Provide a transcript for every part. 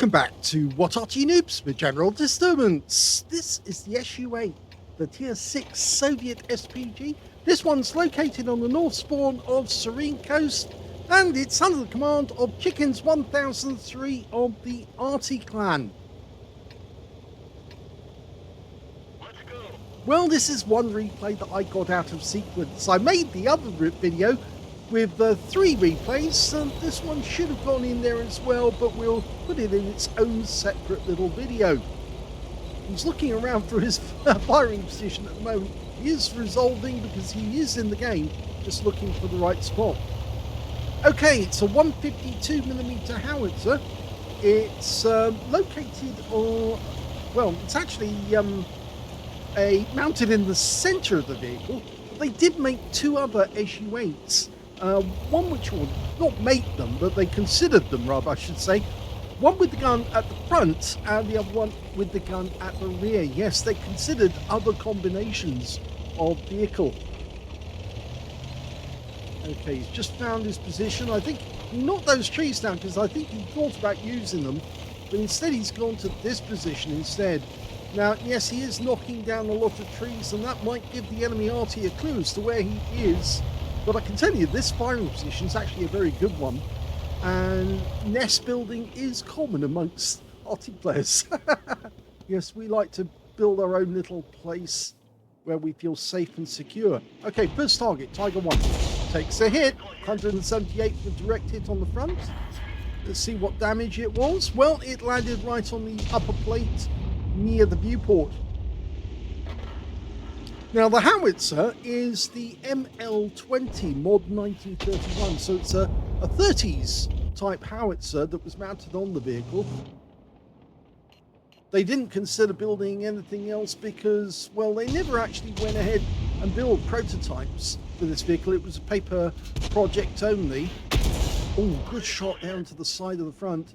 Welcome back to What Arty Noobs with General Disturbance. This is the SU-8, the Tier 6 Soviet SPG. This one's located on the north spawn of Serene Coast, and it's under the command of Chickens 1003 of the Arty clan. Let's go. Well, this is one replay that I got out of sequence. I made the other video with 3 replays, and this one should have gone in there as well, but we'll put it in its own separate little video. He's looking around for his firing position at the moment. He is resolving because he is in the game, just looking for the right spot. Okay, it's a 152mm howitzer. It's located on, well, it's actually mounted in the center of the vehicle. They did make 2 other SU-8s. One which would not make them, but they considered them rather, I should say. One with the gun at the front and the other one with the gun at the rear. Yes, they considered other combinations of vehicle. Okay, he's just found his position. I think he knocked those trees down because I think he thought about using them, but instead he's gone to this position instead. Now, yes, he is knocking down a lot of trees, and that might give the enemy Arty a clue as to where he is. But I can tell you, this firing position is actually a very good one, and nest building is common amongst Arty players. Yes, we like to build our own little place where we feel safe and secure. Okay, first target, Tiger 1. Takes a hit, 178 for direct hit on the front. Let's see what damage it was. Well, it landed right on the upper plate near the viewport. Now, the howitzer is the ML20 Mod 1931, so it's a 30s type howitzer that was mounted on the vehicle. They didn't consider building anything else because, well, they never actually went ahead and built prototypes for this vehicle. It was a paper project only. Oh, good shot down to the side of the front.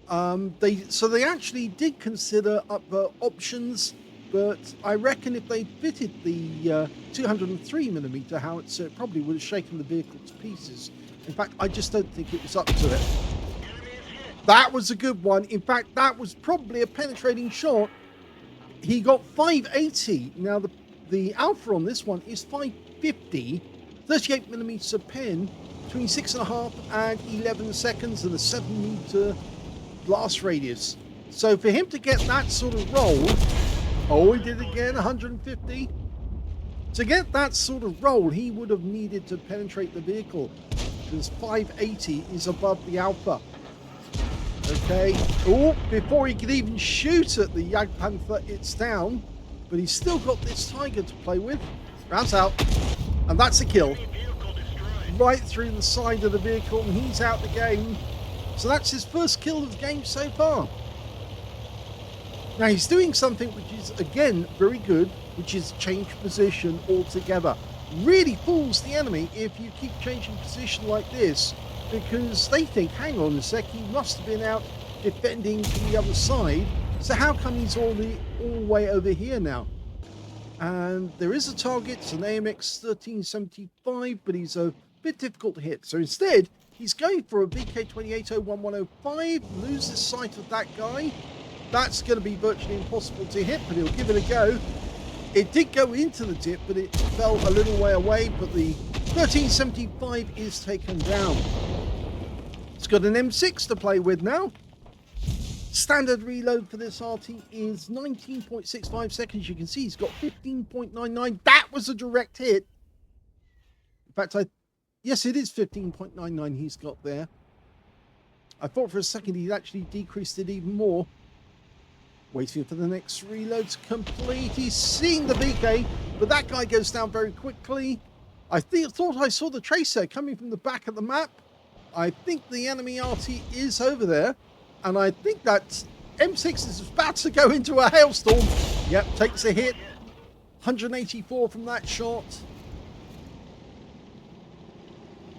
So they actually did consider other options, but I reckon if they fitted the 203mm howitzer, it probably would have shaken the vehicle to pieces. In fact, I just don't think it was up to it. That was a good one. In fact, that was probably a penetrating shot. He got 580. Now, the alpha on this one is 550. 38mm pen, between 6.5 and 11 seconds, and a 7-meter blast radius. So for him to get that sort of roll, oh, he did it again, 150. To get that sort of roll, he would have needed to penetrate the vehicle, because 580 is above the alpha. Okay. Oh, before he could even shoot at the Jagdpanther, it's down. But he's still got this Tiger to play with. Rounds out. And that's a kill. Right through the side of the vehicle, and he's out the game. So that's his first kill of the game so far. Now he's doing something which is, again, very good, which is change position altogether. Really fools the enemy if you keep changing position like this, because they think, hang on a sec, he must have been out defending to the other side, so how come he's all the way over here now? And there is a target, it's an AMX 1375, but he's a bit difficult to hit. So instead, he's going for a VK2801-105, loses sight of that guy. That's going to be virtually impossible to hit, but he'll give it a go. It did go into the dip, but it fell a little way away, but the 1375 is taken down. It's got an M6 to play with now. Standard reload for this Arty is 19.65 seconds. You can see he's got 15.99. That was a direct hit. In fact, yes, it is 15.99 he's got there. I thought for a second he'd actually decreased it even more. Waiting for the next reload to complete. He's seeing the VK, but that guy goes down very quickly. I thought I saw the tracer coming from the back of the map. I think the enemy Arty is over there, and I think that M6 is about to go into a hailstorm. Yep, takes a hit. 184 from that shot.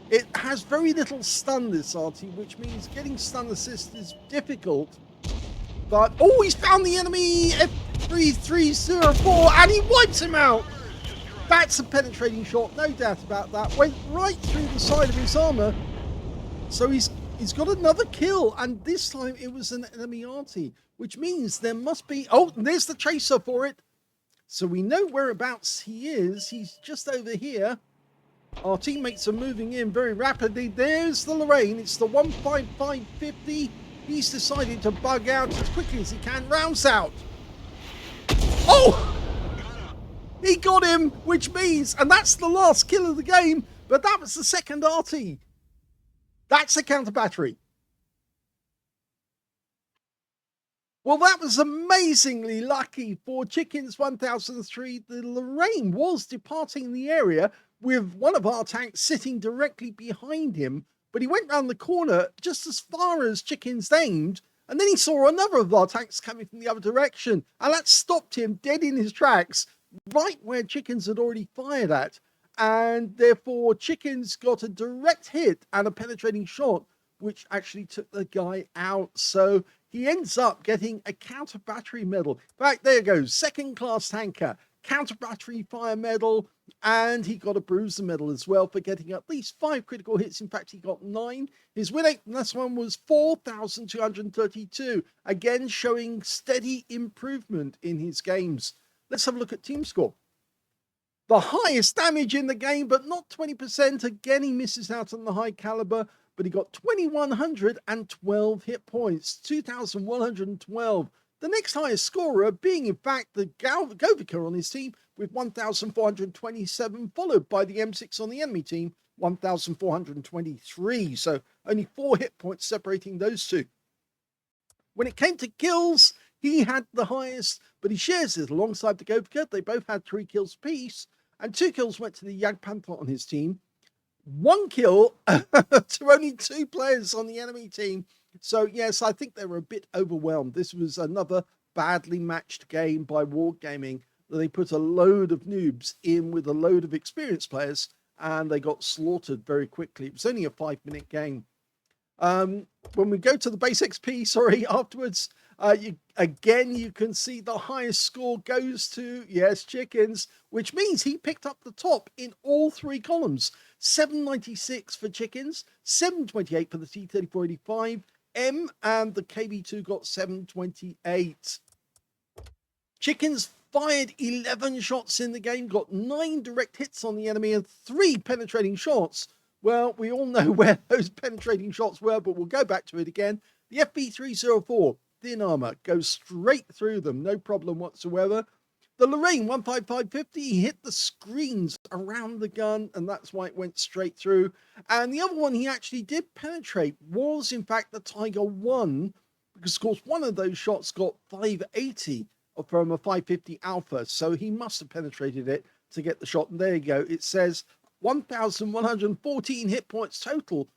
It has very little stun, this Arty, which means getting stun assist is difficult. But, oh, he's found the enemy F3304, and he wipes him out. That's a penetrating shot, no doubt about that. Went right through the side of his armor. So he's He's got another kill, and this time it was an enemy Arty, which means there must be... Oh, there's the tracer for it. So we know whereabouts he is. He's just over here. Our teammates are moving in very rapidly. There's the Lorraine. It's the 15550. He's decided to bug out as quickly as he can. Rounds out. Oh! He got him, which means... And that's the last kill of the game. But that was the second Arty. That's a counter battery. Well, that was amazingly lucky for Chickens 1003. The Lorraine was departing the area with one of our tanks sitting directly behind him, but he went round the corner just as far as Chickens aimed, and then he saw another of our tanks coming from the other direction, and that stopped him dead in his tracks, right where Chickens had already fired at. And therefore Chickens got a direct hit and a penetrating shot, which actually took the guy out. So he ends up getting a counter battery medal. In fact, there goes, second class tanker, counter battery fire medal, and he got a bruiser medal as well for getting at least 5 critical hits. In fact, he got 9. His win rate from this one was 4,232, again showing steady improvement in his games. Let's have a look at team score. The highest damage in the game, but not 20%. Again, he misses out on the high caliber, but he got 2,112 hit points, 2,112. The next highest scorer being, in fact, the Govica on his team with 1,427, followed by the M6 on the enemy team, 1,423. So only 4 hit points separating those two. When it came to kills, he had the highest, but he shares it alongside the Govica. They both had 3 kills apiece. And 2 kills went to the Jagdpanther on his team. 1 kill to only 2 players on the enemy team. So, yes, I think they were a bit overwhelmed. This was another badly matched game by Wargaming. They put a load of noobs in with a load of experienced players, and they got slaughtered very quickly. It was only a 5-minute game. When we go to the base XP, afterwards, you can see the highest score goes to, yes, Chickens, which means he picked up the top in all 3 columns. 796 for Chickens, 728 for the T-3485, M, and the KB2 got 728. Chickens fired 11 shots in the game, got 9 direct hits on the enemy and 3 penetrating shots. Well, we all know where those penetrating shots were, but we'll go back to it again. The FB304, thin armor, goes straight through them, no problem whatsoever. The Lorraine 15550 hit the screens around the gun, and that's why it went straight through. And the other one he actually did penetrate was, in fact, the Tiger 1, because, of course, one of those shots got 580 from a 550 Alpha, so he must have penetrated it to get the shot. And there you go. It says 1,114 hit points total,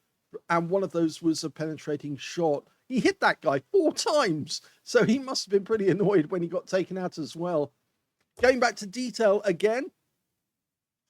and one of those was a penetrating shot. He hit that guy 4 times, so he must have been pretty annoyed when he got taken out as well. Going back to detail again,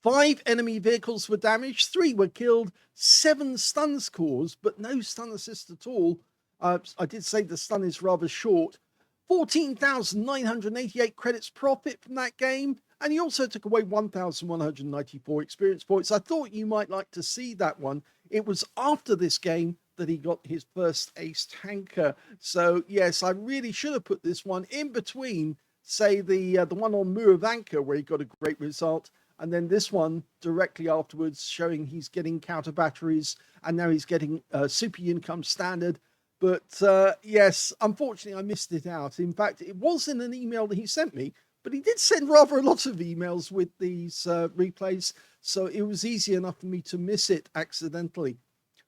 5 enemy vehicles were damaged, 3 were killed, 7 stuns caused, but no stun assist at all. I did say the stun is rather short. 14,988 credits profit from that game, and he also took away 1,194 experience points. I thought you might like to see that one. It was after this game that he got his first ace tanker. So yes, I really should have put this one in between, say, the one on Muravanka, where he got a great result, and then this one directly afterwards showing he's getting counter batteries, and now he's getting super income standard. But yes, unfortunately I missed it out. In fact, it wasn't an email that he sent me, but he did send rather a lot of emails with these replays, so it was easy enough for me to miss it accidentally.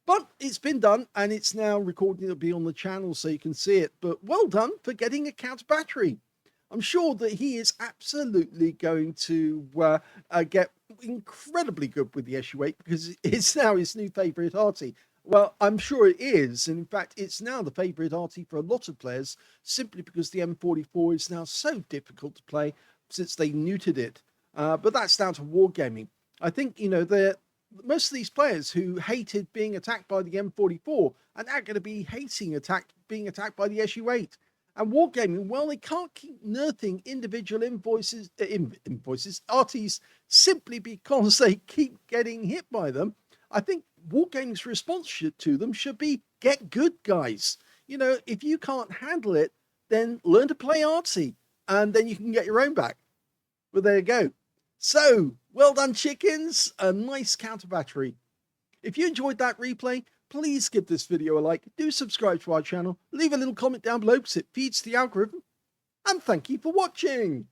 But it's been done, and it's now recorded. It'll be on the channel so you can see it. But well done for getting a counter battery. I'm sure that he is absolutely going to get incredibly good with the SU-8, because it's now his new favourite Arty. Well, I'm sure it is. And in fact, it's now the favourite Arty for a lot of players, simply because the M44 is now so difficult to play since they neutered it. But that's down to Wargaming. I think, you know, most of these players who hated being attacked by the M44 are now going to be hating being attacked by the SU-8. And Wargaming, well, they can't keep nerfing individual Artys simply because they keep getting hit by them. I think Wargaming's response to them should be, get good, guys. You know, if you can't handle it, then learn to play Arty, and then you can get your own back. Well, there you go. So, well done, chickens. A nice counter battery. If you enjoyed that replay, please give this video a like. Do subscribe to our channel. Leave a little comment down below because it feeds the algorithm. And thank you for watching.